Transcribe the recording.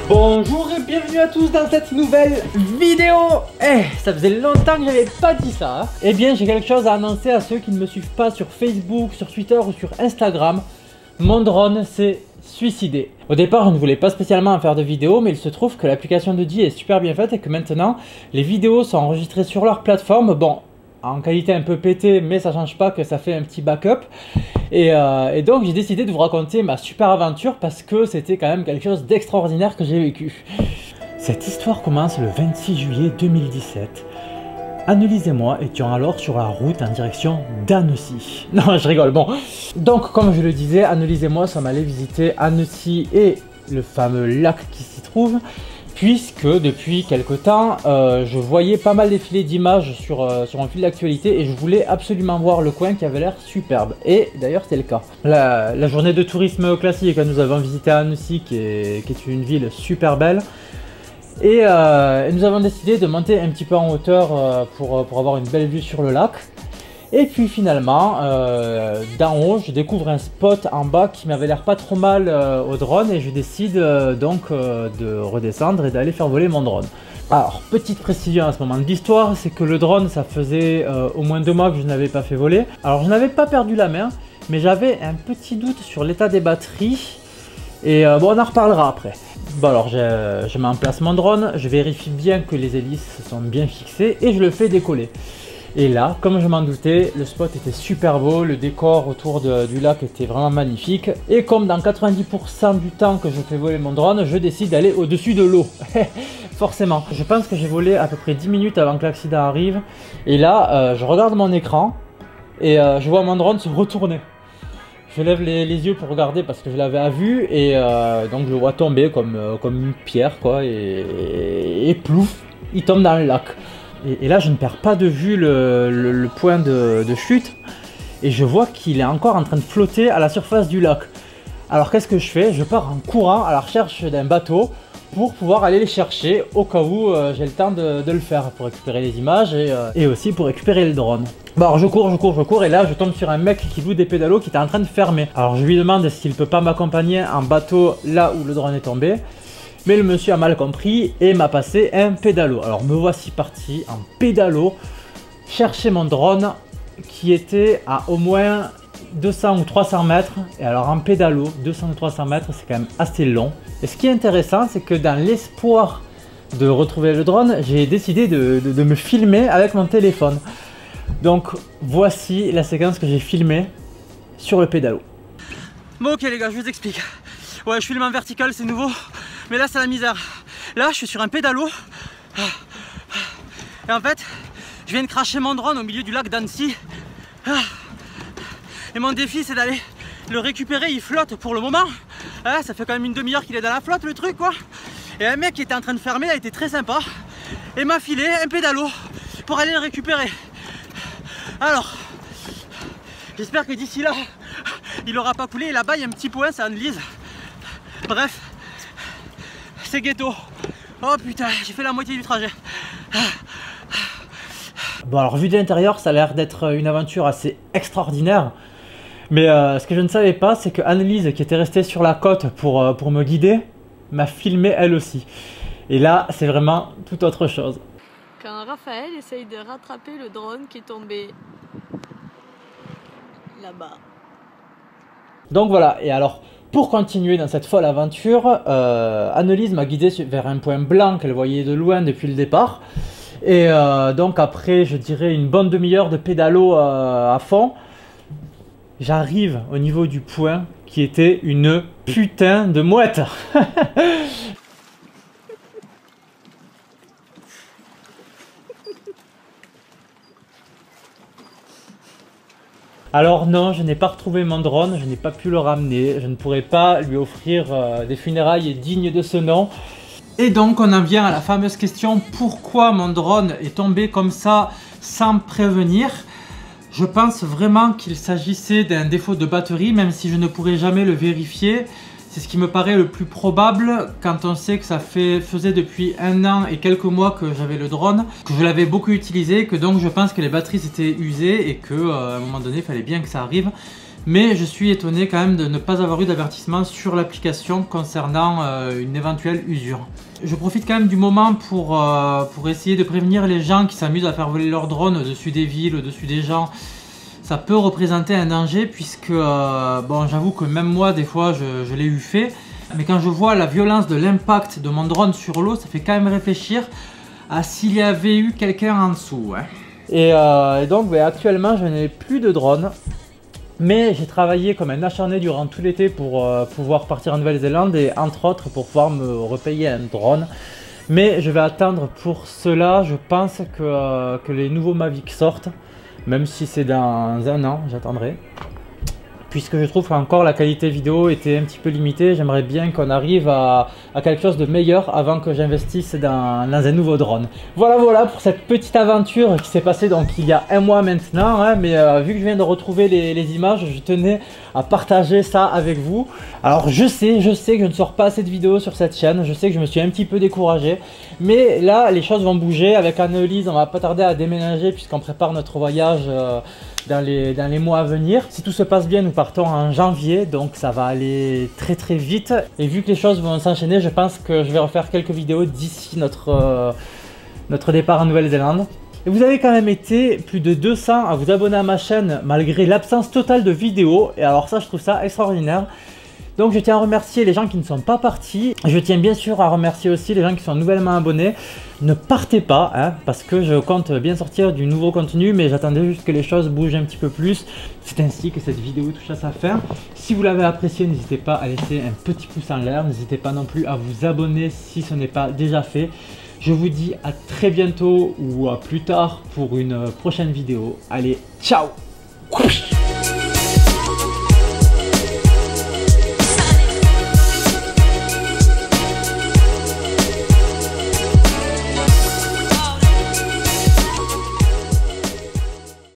Bonjour et bienvenue à tous dans cette nouvelle vidéo. Ça faisait longtemps que j'avais pas dit ça, hein. Eh bien, j'ai quelque chose à annoncer à ceux qui ne me suivent pas sur Facebook, sur Twitter ou sur Instagram. Mon drone s'est suicidé. Au départ, je ne voulais pas spécialement en faire de vidéo, mais il se trouve que l'application de Di est super bien faite et que maintenant, les vidéos sont enregistrées sur leur plateforme. Bon, en qualité un peu pétée, mais ça change pas que ça fait un petit backup. Et donc j'ai décidé de vous raconter ma super aventure parce que c'était quand même quelque chose d'extraordinaire que j'ai vécu. Cette histoire commence le 26 juillet 2017. Annelise et moi étions alors sur la route en direction d'Annecy. Non, je rigole, bon. Donc comme je le disais, Annelise et moi sommes allés visiter Annecy et le fameux lac qui s'y trouve. Puisque depuis quelque temps, je voyais pas mal défiler d'images sur un fil d'actualité et je voulais absolument voir le coin qui avait l'air superbe. Et d'ailleurs c'est le cas. La journée de tourisme classique, nous avons visité Annecy qui est une ville super belle. Et nous avons décidé de monter un petit peu en hauteur pour avoir une belle vue sur le lac. Et puis finalement, d'en haut, je découvre un spot en bas qui m'avait l'air pas trop mal au drone et je décide donc de redescendre et d'aller faire voler mon drone. Alors, petite précision à ce moment de l'histoire, c'est que le drone, ça faisait au moins 2 mois que je n'avais pas fait voler. Alors, je n'avais pas perdu la main, mais j'avais un petit doute sur l'état des batteries. Et bon, on en reparlera après. Bon alors, je mets en place mon drone, je vérifie bien que les hélices sont bien fixées et je le fais décoller. Et là, comme je m'en doutais, le spot était super beau, le décor autour du lac était vraiment magnifique. Et comme dans 90% du temps que je fais voler mon drone, je décide d'aller au-dessus de l'eau. Forcément. Je pense que j'ai volé à peu près 10 minutes avant que l'accident arrive. Et là, je regarde mon écran et je vois mon drone se retourner. Je lève les yeux pour regarder parce que je l'avais à vue et donc je le vois tomber comme une pierre quoi et plouf, il tombe dans le lac. Et là, je ne perds pas de vue le point de chute et je vois qu'il est encore en train de flotter à la surface du lac. Alors qu'est-ce que je fais? Je pars en courant à la recherche d'un bateau pour pouvoir aller les chercher au cas où j'ai le temps de le faire pour récupérer les images et aussi pour récupérer le drone. Bon alors je cours et là je tombe sur un mec qui loue des pédalos qui était en train de fermer. Alors je lui demande s'il peut pas m'accompagner en bateau là où le drone est tombé. Mais le monsieur a mal compris et m'a passé un pédalo. Alors me voici parti en pédalo chercher mon drone qui était à au moins 200 ou 300 mètres. Et alors en pédalo, 200 ou 300 mètres c'est quand même assez long. Et ce qui est intéressant c'est que dans l'espoir de retrouver le drone, j'ai décidé de me filmer avec mon téléphone. Donc voici la séquence que j'ai filmée sur le pédalo. Bon ok les gars, je vous explique. Ouais, je filme en vertical, c'est nouveau. Mais là c'est la misère. Là je suis sur un pédalo. Et en fait, je viens de cracher mon drone au milieu du lac d'Annecy. Et mon défi c'est d'aller le récupérer, il flotte pour le moment. Ça fait quand même une demi-heure qu'il est dans la flotte le truc quoi. Et un mec qui était en train de fermer, il a été très sympa. Et m'a filé un pédalo pour aller le récupérer. Alors, j'espère que d'ici là, il aura pas coulé. Et là-bas, il y a un petit point, c'est Annelise. Bref, c'est ghetto. Oh putain, j'ai fait la moitié du trajet. Bon alors, vu de l'intérieur, ça a l'air d'être une aventure assez extraordinaire. Mais ce que je ne savais pas, c'est que Annelise, qui était restée sur la côte pour me guider, m'a filmé elle aussi. Et là, c'est vraiment tout autre chose. Quand Raphaël essaye de rattraper le drone qui est tombé là-bas. Donc voilà, et alors pour continuer dans cette folle aventure, Annelise m'a guidé vers un point blanc qu'elle voyait de loin depuis le départ. Et donc après, je dirais une bonne demi-heure de pédalo à fond, j'arrive au niveau du point qui était une putain de mouette. Alors non, je n'ai pas retrouvé mon drone, je n'ai pas pu le ramener, je ne pourrais pas lui offrir des funérailles dignes de ce nom. Et donc on en vient à la fameuse question, pourquoi mon drone est tombé comme ça sans prévenir? Je pense vraiment qu'il s'agissait d'un défaut de batterie, même si je ne pourrai jamais le vérifier. C'est ce qui me paraît le plus probable quand on sait que ça faisait depuis 1 an et quelques mois que j'avais le drone, que je l'avais beaucoup utilisé, que donc je pense que les batteries s'étaient usées et qu'à un moment donné il fallait bien que ça arrive. Mais je suis étonné quand même de ne pas avoir eu d'avertissement sur l'application concernant une éventuelle usure. Je profite quand même du moment pour essayer de prévenir les gens qui s'amusent à faire voler leur drone au-dessus des villes, au-dessus des gens. Ça peut représenter un danger puisque, bon, j'avoue que même moi, des fois, je l'ai eu fait. Mais quand je vois la violence de l'impact de mon drone sur l'eau, ça fait quand même réfléchir à s'il y avait eu quelqu'un en dessous. Ouais. Et donc, actuellement, je n'ai plus de drone. Mais j'ai travaillé comme un acharné durant tout l'été pour pouvoir partir en Nouvelle-Zélande et entre autres pour pouvoir me repayer un drone. Mais je vais attendre pour cela, je pense que les nouveaux Mavic sortent. Même si c'est dans 1 an, j'attendrai. Puisque je trouve qu'encore la qualité vidéo était un petit peu limitée. J'aimerais bien qu'on arrive à quelque chose de meilleur avant que j'investisse dans un nouveau drone. Voilà pour cette petite aventure qui s'est passée donc il y a 1 mois maintenant. Hein, mais vu que je viens de retrouver les images, je tenais à partager ça avec vous. Alors je sais que je ne sors pas assez de vidéos sur cette chaîne. Je sais que je me suis un petit peu découragé. Mais là, les choses vont bouger. Avec Annelise, on va pas tarder à déménager puisqu'on prépare notre voyage dans les mois à venir. Si tout se passe bien, nous partons en janvier, donc ça va aller très vite. Et vu que les choses vont s'enchaîner, je pense que je vais refaire quelques vidéos d'ici notre départ en Nouvelle-Zélande. Et vous avez quand même été plus de 200 à vous abonner à ma chaîne malgré l'absence totale de vidéos. Et alors ça, je trouve ça extraordinaire. Donc je tiens à remercier les gens qui ne sont pas partis. Je tiens bien sûr à remercier aussi les gens qui sont nouvellement abonnés. Ne partez pas, hein, parce que je compte bien sortir du nouveau contenu, mais j'attendais juste que les choses bougent un petit peu plus. C'est ainsi que cette vidéo touche à sa fin. Si vous l'avez appréciée, n'hésitez pas à laisser un petit pouce en l'air. N'hésitez pas non plus à vous abonner si ce n'est pas déjà fait. Je vous dis à très bientôt ou à plus tard pour une prochaine vidéo. Allez, ciao!